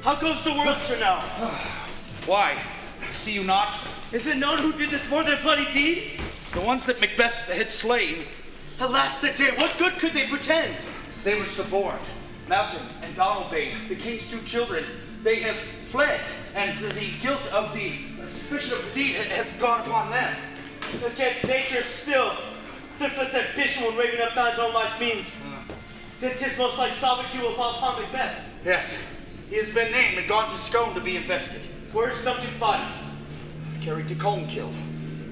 How goes the world for now? Why? See you not? Is it known who did this more than bloody deed? The ones that Macbeth had slain. Alas the day, what good could they pretend? They were suborned. Malcolm and Donalbain, the king's two children, they have fled, and the guilt of the suspicion of the deed hath gone upon them. Against nature still, thriftless ambition when raving up Don's own life means. Then 'tis most like sovereignty will fall upon Macbeth. Yes, he has been named and gone to Scone to be invested. Where's Duncan's body? Carried to Colmkill,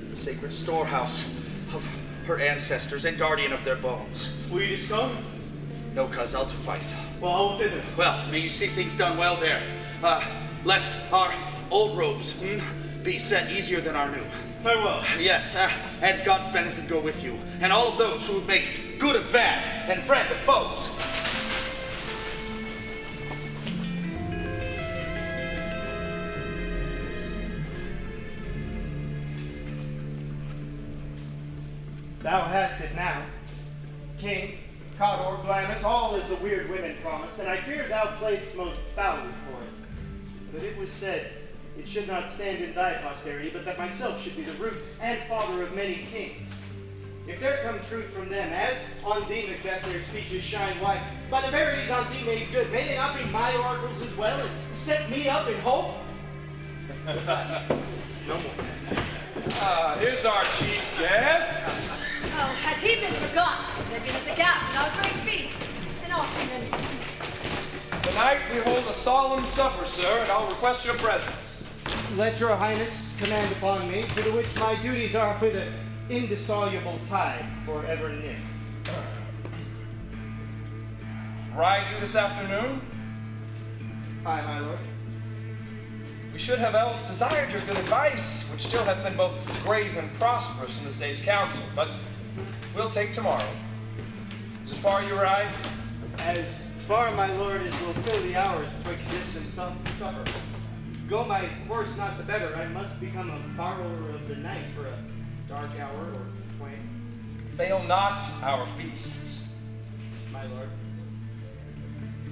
the sacred storehouse of her ancestors and guardian of their bones. Will you to Scone? No, cuz, I'll to Fife. Well, I will thither. Well, may you see things done well there. Lest our old robes be set easier than our new. Farewell. Yes, and God's benison go with you, and all of those who would make good of bad and friend of foes. Thou hast it now. King, Cawdor, Glamis, all is the weird women promised, and I fear thou playedst most foully for it. But it was said, it should not stand in thy posterity, but that myself should be the root and father of many kings. If there come truth from them, as on thee, Macbeth, their speeches shine white, by the verities on thee made good, may they not be my oracles as well, and set me up in hope? No more. Here's our chief guest. Oh, had he been forgotten, there'd been at the gap in our great feast. And often Tonight we hold a solemn supper, sir, and I'll request your presence. Let your highness command upon me, to the which my duties are with an indissoluble tie forever knit. Ride you this afternoon? Aye, my lord. We should have else desired your good advice, which still hath been both grave and prosperous in this day's council, but we'll take tomorrow. Is it far you ride? As far, my lord, as will fill the hours betwixt this and supper. Go my horse not the better, I must become a borrower of the night for a dark hour or twain. Fail not our feasts. My lord,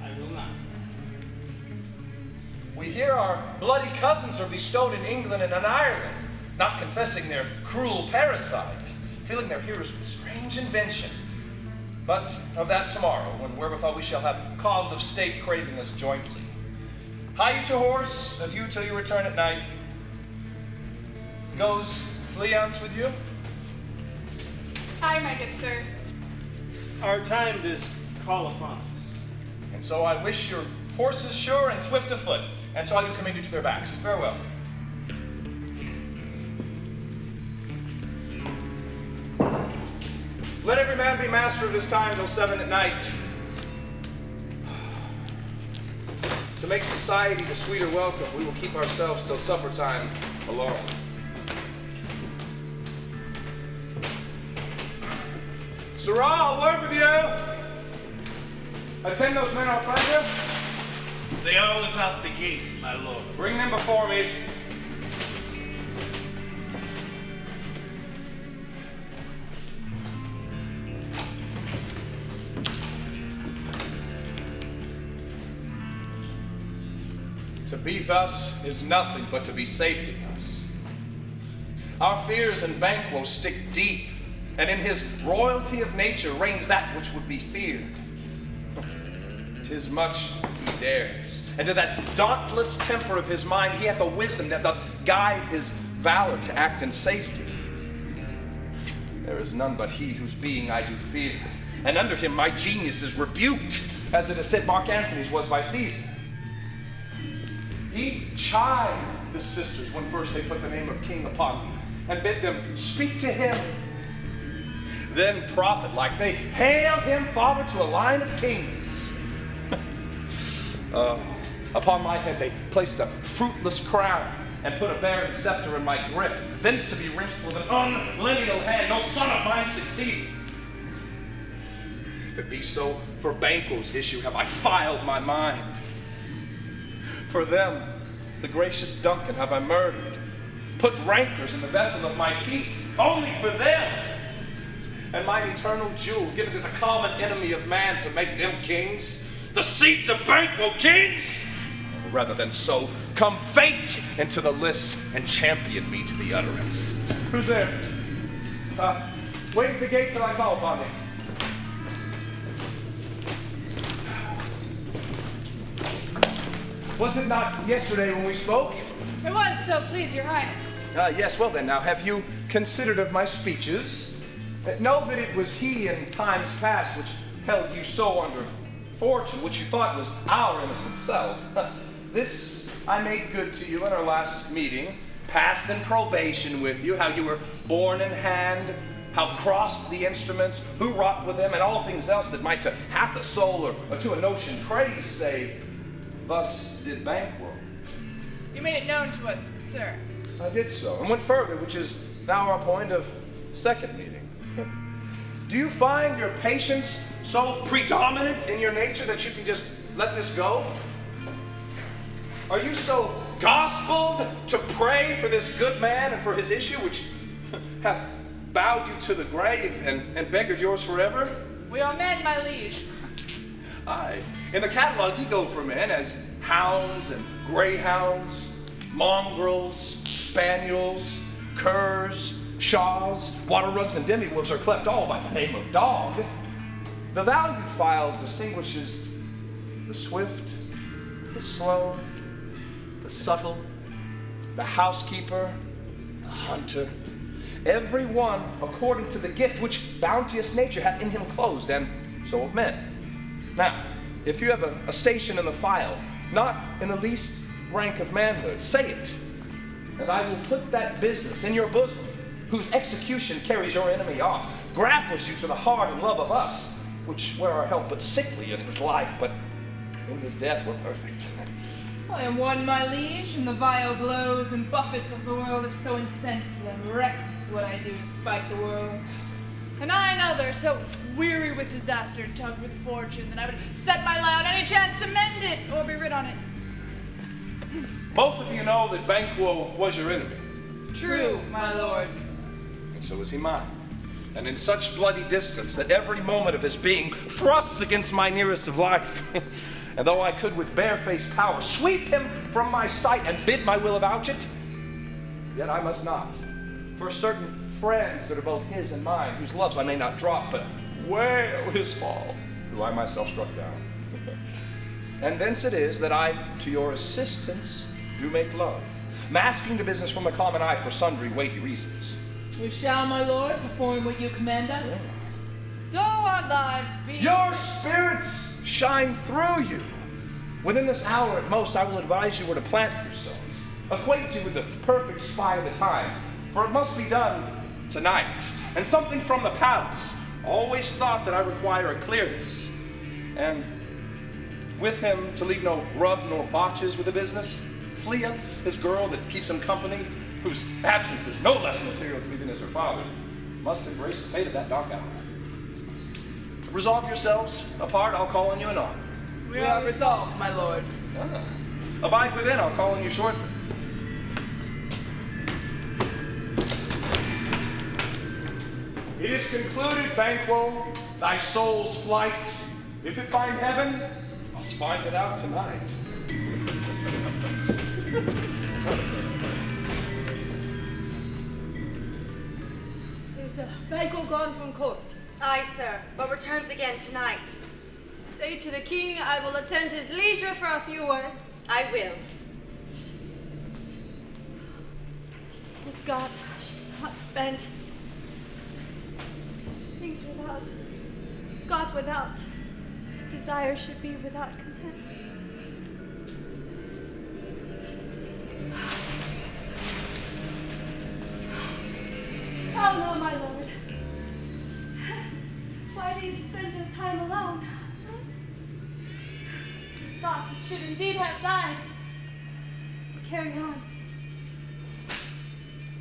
I will not. We hear our bloody cousins are bestowed in England and in Ireland, not confessing their cruel parricide, filling their hearers with strange invention. But of that tomorrow, when wherewithal we shall have cause of state craving us jointly. Hie you to horse, adieu till you return at night. Goes Fleance with you? aye, my good sir. Our time does call upon us. And so I wish your horses sure and swift of foot, and so I do commend you to their backs. Farewell. Let every man be master of his time till 7 at night. To make society the sweeter welcome, we will keep ourselves till supper time alone. Sirrah, I'll word with you. Attend those men our pleasure. They are without the gates, my lord. Bring them before me. To be thus is nothing but to be safely thus. Our fears in Banquo stick deep, and in his royalty of nature reigns that which would be feared. 'Tis much he dares, and to that dauntless temper of his mind he hath the wisdom that doth guide his valor to act in safety. There is none but he whose being I do fear, and under him my genius is rebuked, as it is said Mark Antony's was by Caesar. He chid the sisters when first they put the name of king upon me, and bid them speak to him. Then prophet-like, they hailed him father to a line of kings. Upon my head they placed a fruitless crown and put a barren scepter in my grip, thence to be wrenched with an unlineal hand, no son of mine succeed. If it be so, for Banquo's issue have I filed my mind. For them, the gracious Duncan, have I murdered, put rancors in the vessel of my peace, only for them, and mine eternal jewel given to the common enemy of man to make them kings, the seeds of Banquo kings. rather than so, come fate into the list and champion me to the utterance. Who's there? Wait at the gate till I call upon you. Was it not yesterday when we spoke? It was, so please, your highness. Yes, well then, now, have you considered of my speeches? Know that it was he in times past which held you so under fortune, which you thought was our innocent self. This I made good to you in our last meeting, passed in probation with you, how you were born in hand, how crossed the instruments, who wrought with them, and all things else that might to half a soul or to a notion praise say, thus did Banquo. You made it known to us, sir. I did so, and went further, which is now our point of second meeting. Do you find your patience so predominant in your nature that you can just let this go? Are you so gospeled to pray for this good man and for his issue, which hath bowed you to the grave and beggared yours forever? We are men, my liege. Aye. In the catalogue ye go for men as hounds and greyhounds, mongrels, spaniels, curs, shaws, water rugs, and demi-wolves are cleft all by the name of dog. The valued file distinguishes the swift, the slow, the subtle, the housekeeper, the hunter, every one according to the gift which bounteous nature hath in him closed, and so of men. Now, if you have a station in the file, not in the least rank of manhood, say it, and I will put that business in your bosom, whose execution carries your enemy off, grapples you to the heart and love of us, which were our help but sickly in his life, but in his death were perfect. I am one, my liege, and the vile blows and buffets of the world have so incensed and reckless what I do to spite the world. And I another, so weary with disaster, tugged with fortune, that I would set my lie on any chance to mend it, or be rid on it. Both of you know that Banquo was your enemy. True, my lord. And so is he mine. And in such bloody distance that every moment of his being thrusts against my nearest of life. And though I could with barefaced power sweep him from my sight and bid my will avouch it, yet I must not. For certain friends that are both his and mine, whose loves I may not drop, but wail his fall, who I myself struck down. And thence it is that I, to your assistance, do make love, masking the business from the common eye for sundry weighty reasons. We shall, my lord, perform what you command us. Yeah. Though our lives be... Your spirits shine through you. Within this hour at most, I will advise you where to plant yourselves, acquaint you with the perfect spy of the time, for it must be done tonight. And something from the palace. Always thought that I require a clearness. And with him to leave no rub nor botches with the business, Fleance, his girl that keeps him company, whose absence is no less material to me than is her father's, must embrace the fate of that dark hour. Resolve yourselves apart, I'll call on you anon. We are resolved, my lord. Abide within, I'll call on you shortly. It is concluded, Banquo, thy soul's flight. If it find heaven, must find it out tonight. Is Banquo gone from court? Aye, sir, but returns again tonight. Say to the king I will attend his leisure for a few words. I will. Is God not spent? Things without, God without, desire should be without content. Oh no, my lord. Why do you spend your time alone? His thought he should indeed have died. Carry on.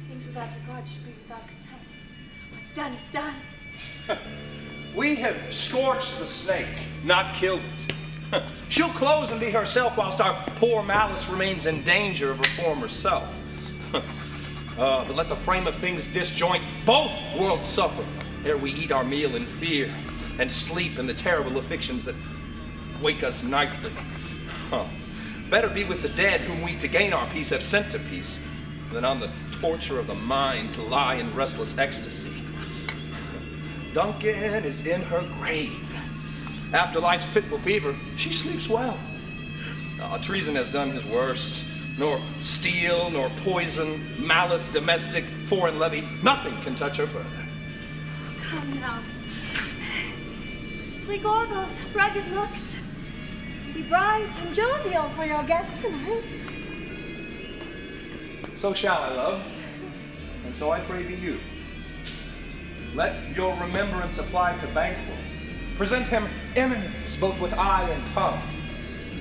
Things without regard should be without content. What's done is done. We have scorched the snake, not killed it. She'll close and be herself whilst our poor malice remains in danger of her former self. But let the frame of things disjoint, both worlds suffer, ere we eat our meal in fear and sleep in the terrible afflictions that wake us nightly. Better be with the dead whom we to gain our peace have sent to peace, than on the torture of the mind to lie in restless ecstasy. Duncan is in her grave. After life's fitful fever, she sleeps well. Treason has done his worst. Nor steel, nor poison, malice, domestic, foreign levy, nothing can touch her further. Come now. Sleek o'er those rugged looks. Be bright and jovial for your guest tonight. So shall I, love, and so I pray be you. Let your remembrance apply to Banquo. Present him eminence, both with eye and tongue.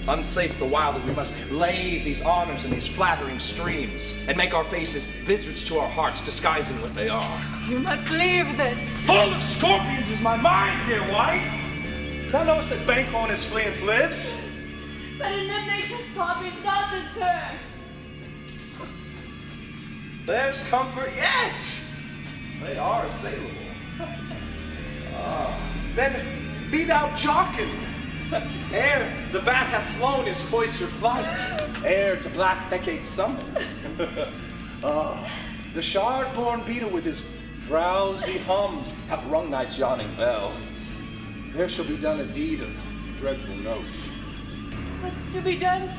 Unsafe the while that we must lave these honors in these flattering streams, and make our faces visits to our hearts, disguising what they are. You must leave this. Full of scorpions is my mind, dear wife. Thou knowest that Banquo in his fleance lives. But in them nature's scorpions not in turn. There's comfort yet. They are assailable. Then be thou jocund, ere the bat hath flown his cloistered flight, ere to black Hecate's summit. The shard-born beetle with his drowsy hums hath rung night's yawning bell. There shall be done a deed of dreadful note. What's to be done?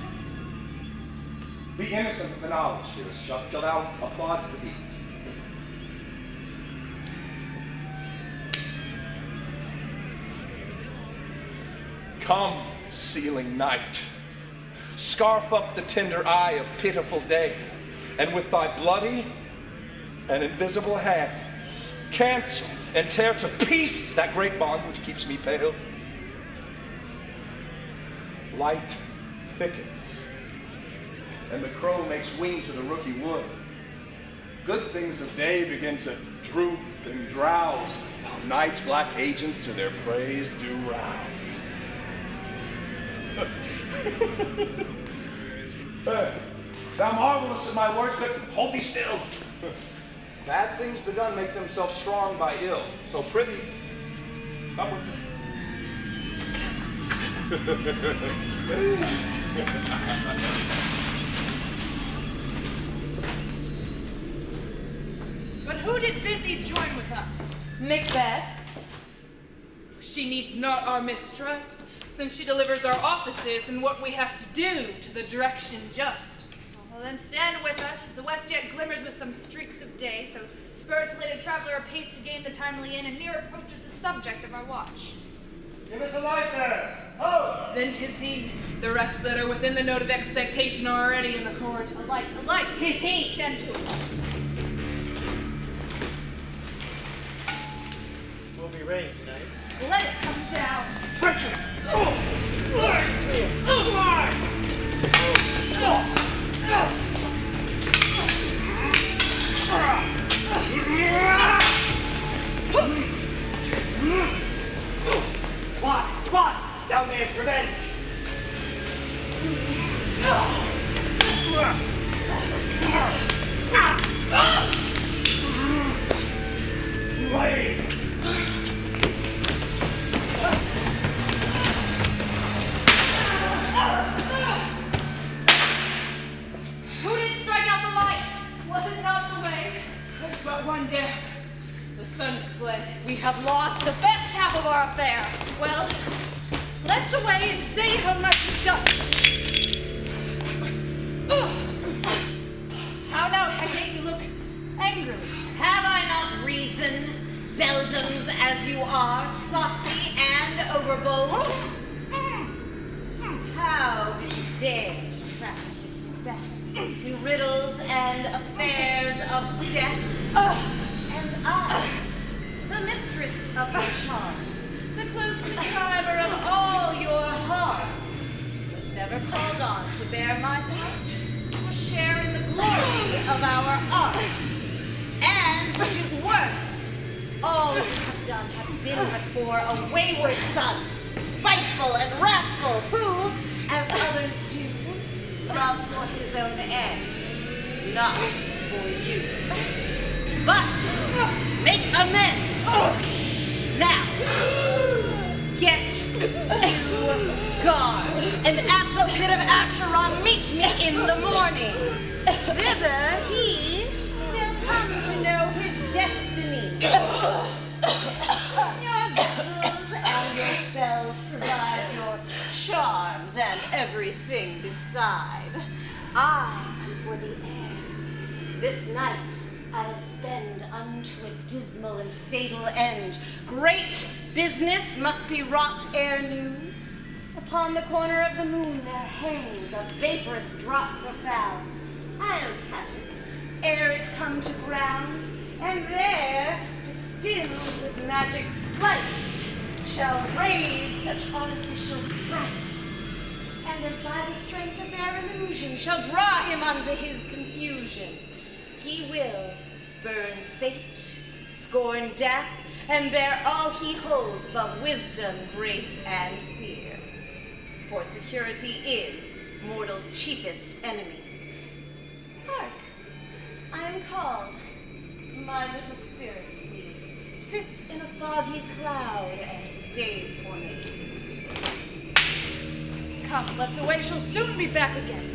Be innocent of the knowledge, dearest Chuck, till thou applaudst the deed. Come, sealing night, scarf up the tender eye of pitiful day, and with thy bloody and invisible hand, cancel and tear to pieces that great bond which keeps me pale. Light thickens, and the crow makes wing to the rooky wood. Good things of day begin to droop and drowse, while night's black agents to their praise do rouse. Thou marvelous at my words, but hold thee still. Bad things begun make themselves strong by ill, so prithee, come with me. But who did bid thee join with us? Macbeth. She needs not our mistrust, since she delivers our offices and what we have to do to the direction just. Well, then stand with us. The west yet glimmers with some streaks of day, so spurs the lated traveler apace to gain the timely inn, and near approaches the subject of our watch. Give us a light there. Ho! Then 'tis he. The rest that are within the note of expectation are already in the court. A light, a light! 'Tis he. Stand to it. Will be rain tonight. Let it come down. Treachery! Fly! Thou mayest revenge! Slave! Who did strike out the light? Was it not the way? There's but one death. The sun is fled. We have lost the best half of our affair. Well, let's away and say how much is done. How now, Hecate, you look angry. Have I not reason, beldams as you are, saucy and overbold? How did you dare to trap Macbeth in riddles and affairs of death? And I, the mistress of your charms, the close contriver of all your harms, was never called on to bear my part or share in the glory of our art. And, which is worse, all you have done have been but for a wayward son, spiteful and wrathful, who, as others do, love for his own ends, not for you. But make amends. Now, get you gone, and at the pit of Asher on me in the morning. Thither he will come to know his destiny. Your vessels and your spells provide your charms and everything beside. I am for the air. This night I'll spend unto a dismal and fatal end. Great business must be wrought ere noon. Upon the corner of the moon there hangs a vaporous drop profound. I'll catch it ere it come to ground, and there, distilled with magic sleights, shall raise such artificial sprites, and as by the strength of their illusion shall draw him unto his confusion. He will spurn fate, scorn death, and bear all he holds but wisdom, grace, and fear. For security is mortal's chiefest enemy. Hark, I am called. My little spirit seed sits in a foggy cloud and stays for me. Come, let's away. She'll soon be back again.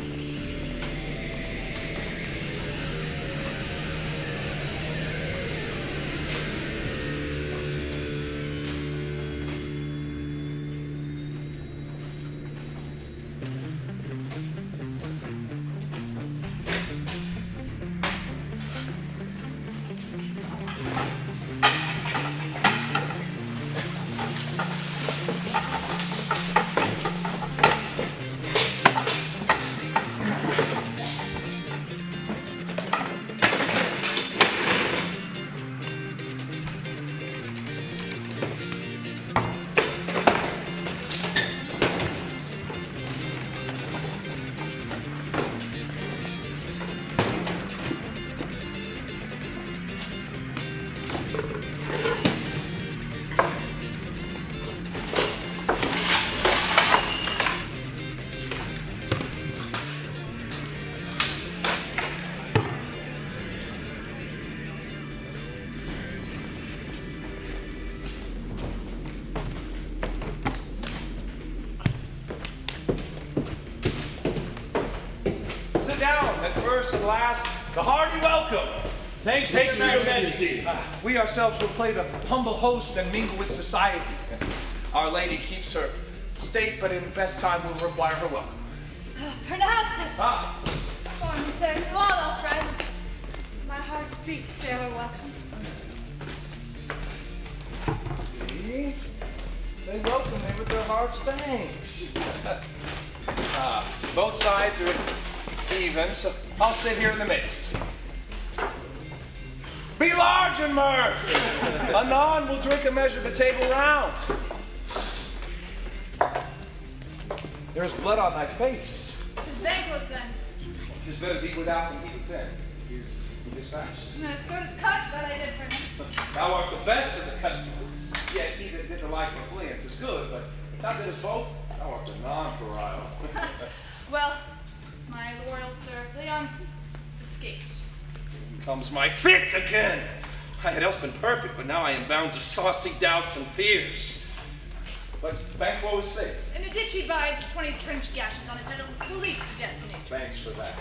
First and last, the hearty welcome. Thanks, Your Majesty. We ourselves will play the humble host and mingle with society. Our lady keeps her state, but in best time will require her welcome. Pronounce it. Ah, For me, sir, to all our friends. My heart speaks their welcome. see? They welcome me with their heart's thanks. Both sides are even, so I'll sit here in the midst. Be large in mirth. Anon we'll drink a measure the table round. There's blood on thy face. Tis vanquished then. Tis better be without than he within. He's dispatched. As good as cut that I did for him. Thou art the best of the cut throats. Yet he that did the like for fleance is good, but if thou didst both, thou art the non-pariah. Well, my loyal sir, Leon's escaped. Comes my fit again. I had else been perfect, but now I am bound to saucy doubts and fears. But Banquo is safe. In a ditch he bides, 20 trench gashes on his head, at least to death nature. Thanks for that.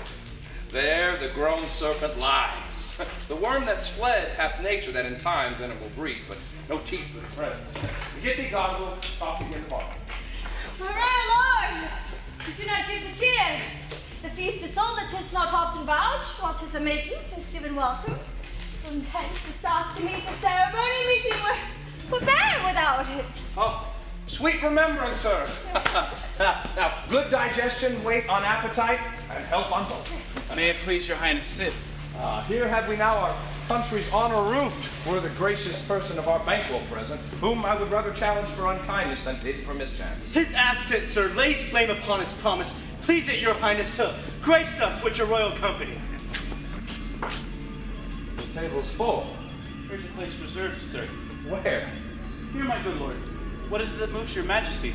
There the grown serpent lies. The worm that's fled hath nature that in time venom will breed, but no teeth for the present. Get thee gone, we'll talk again tomorrow. My royal lord, you do not give the cheer. The feast is sold, that 'tis not often vouched, while 'tis a making, 'tis given welcome. From hence the sauce to meet the ceremony meeting were bad without it. Oh, sweet remembrance, sir. now, good digestion, weight on appetite, and health on both. May it please your highness sit. Here have we now our country's honor roofed, were the gracious person of our Banquo present, whom I would rather challenge for unkindness than pity for mischance. His absence, sir, lays blame upon his promise. Please it your highness to grace us with your royal company. The table's full. Where's your place reserved, sir? Where? Here, my good lord. What is it that moves your majesty?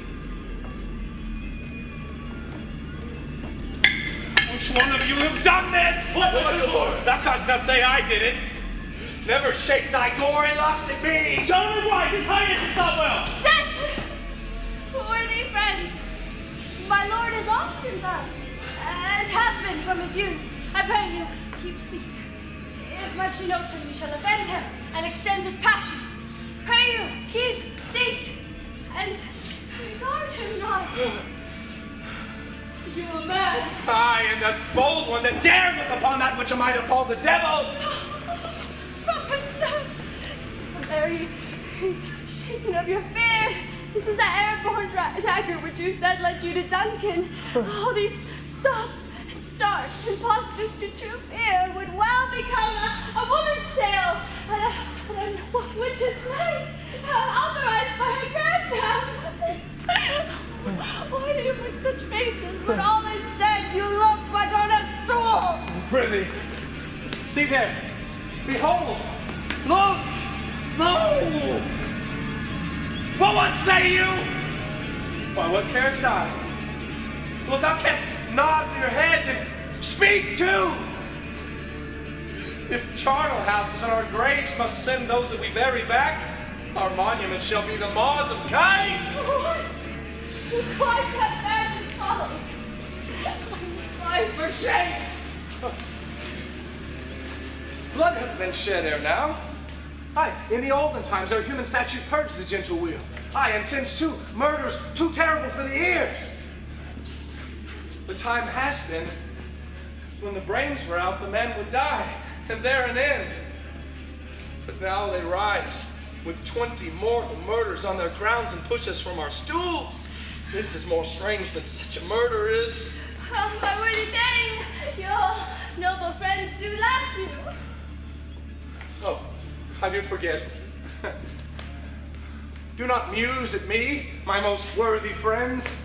Which one of you have done this? What, my good lord? Thou canst not say I did it. Never shake thy gory locks at me. Gentlemen wise, his highness is not well. Sit! Worthy friends, my lord is often thus, and hath been abandoned from his youth. I pray you, keep seat. If much you note him, we shall offend him and extend his passion. Pray you, keep seat, and regard him not. You a man. I am the bold one that dare look upon that which I might have called the devil. Proper stuff. This is the very shaking of your fear. This is that airborne dagger which you said led you to Duncan. All these stops and starts and postures to true fear would well become a woman's tale and a witch's night authorized by her granddad. Why do you make such faces when all is said you look but on a stool? Prithee, see there. Behold. Look. No. Well, what say you? Why, what carest I? Well, if thou canst nod your head, then speak too. If charnel houses and our graves must send those that we bury back, our monuments shall be the maws of kites. Quite that bad and follow. Cry for shame. Blood hath been shed ere now. Aye, in the olden times our human statute purged the gentle wheel. Aye, and since too, murders too terrible for the ears. The time has been when the brains were out, the men would die, and there an end. But now they rise with 20 mortal murders on their crowns and push us from our stools. This is more strange than such a murder is. Oh, my worthy Dane, your noble friends do laugh you. Oh, I do forget. Do not muse at me, my most worthy friends.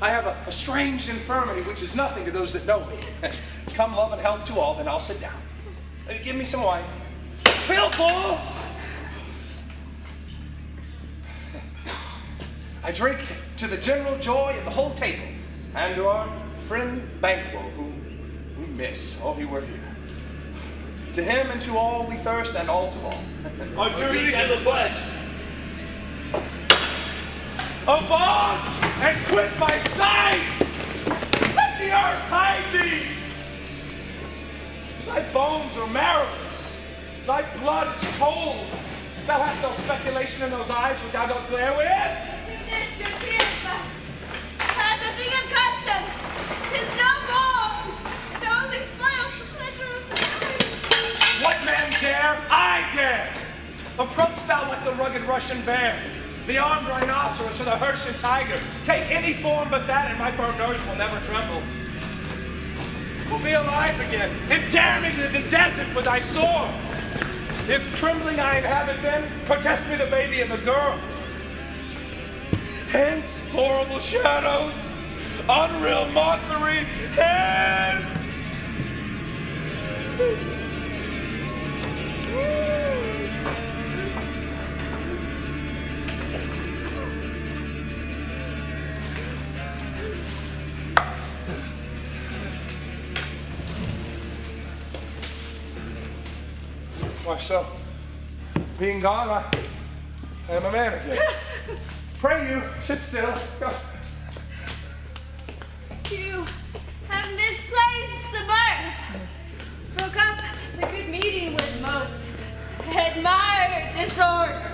I have a strange infirmity which is nothing to those that know me. Come, love and health to all, then I'll sit down. Give me some wine. Fill full! I drink to the general joy of the whole table, and to our friend Banquo, whom we miss. Oh, he were here. To him and to all we thirst, and all to all. Our duties and the pledge. Avaunt and quit my sight! Let the earth hide thee! Thy bones are marrowless, thy blood is cold. Thou hast no speculation in those eyes which thou dost glare with. This your tears, but as a thing of custom, 'tis no more. It only spoils the pleasure of the sight. What man dare? I dare! Approach thou like the rugged Russian bear, the armed rhinoceros or the Hershey tiger. Take any form but that, and my firm nerves will never tremble. We'll be alive again, and dare me to the desert with thy sword. If trembling I inhabit then, protest me the baby of a girl. Hence, horrible shadows, unreal mockery, hence! Why so? Being gone, I am a man again. Pray you, sit still. Go. You have misplaced the birth. Broke up the good meeting with most admired disorder.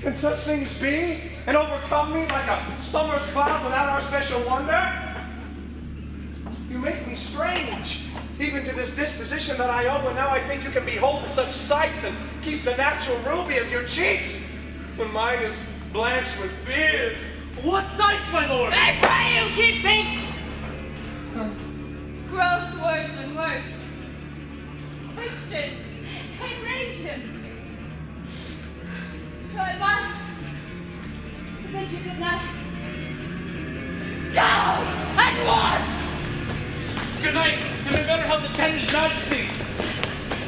Can such things be and overcome me like a summer's cloud without our special wonder? You make me strange, even to this disposition that I owe, and now I think you can behold such sights and keep the natural ruby of your cheeks, when mine is blanched with fear. What sights, my lord? I pray you keep peace. Grows worse and worse. Christians enrage him. So I must bid you good night. Go at once! Good night, and may better help attend his majesty.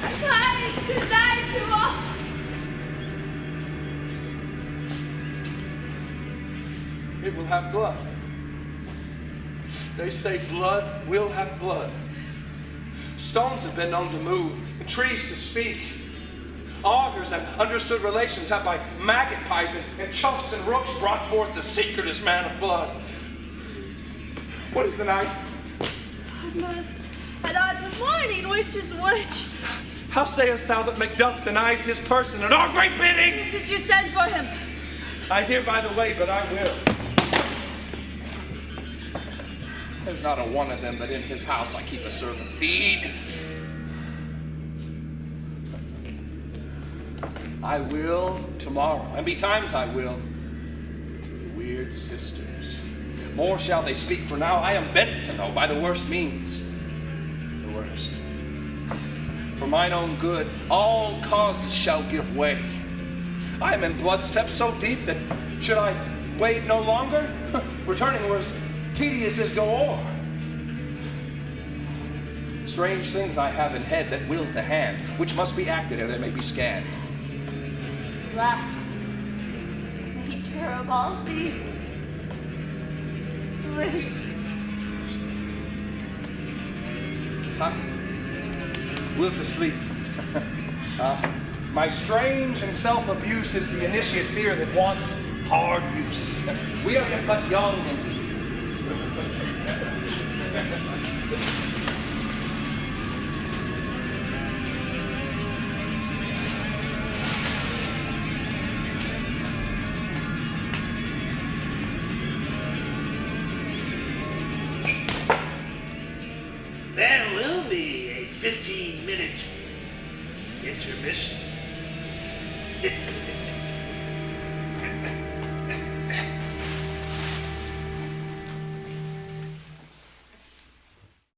A kind good night to all. It will have blood. They say blood will have blood. Stones have been known to move, and trees to speak. Augurs and understood relations have by magpies and choughs and rooks brought forth the secretest man of blood. What is the night? Almost at odds with morning, which is which. How sayest thou that Macduff denies his person at our great bidding? Did you send for him? I hear by the way, but I will. There's not a one of them, but in his house I keep a servant feed. I will tomorrow, and betimes I will to the weird sisters. More shall they speak, for now I am bent to know by the worst means, the worst. For mine own good, all causes shall give way. I am in blood steps so deep that should I wade no longer, returning were as tedious as go o'er. Strange things I have in head that will to hand, which must be acted ere they may be scanned. Black nature of all sea. Sleep. Will to sleep. My strange and self-abuse is the initiate fear that wants hard use. We are yet but young and There will be a 15-minute intermission.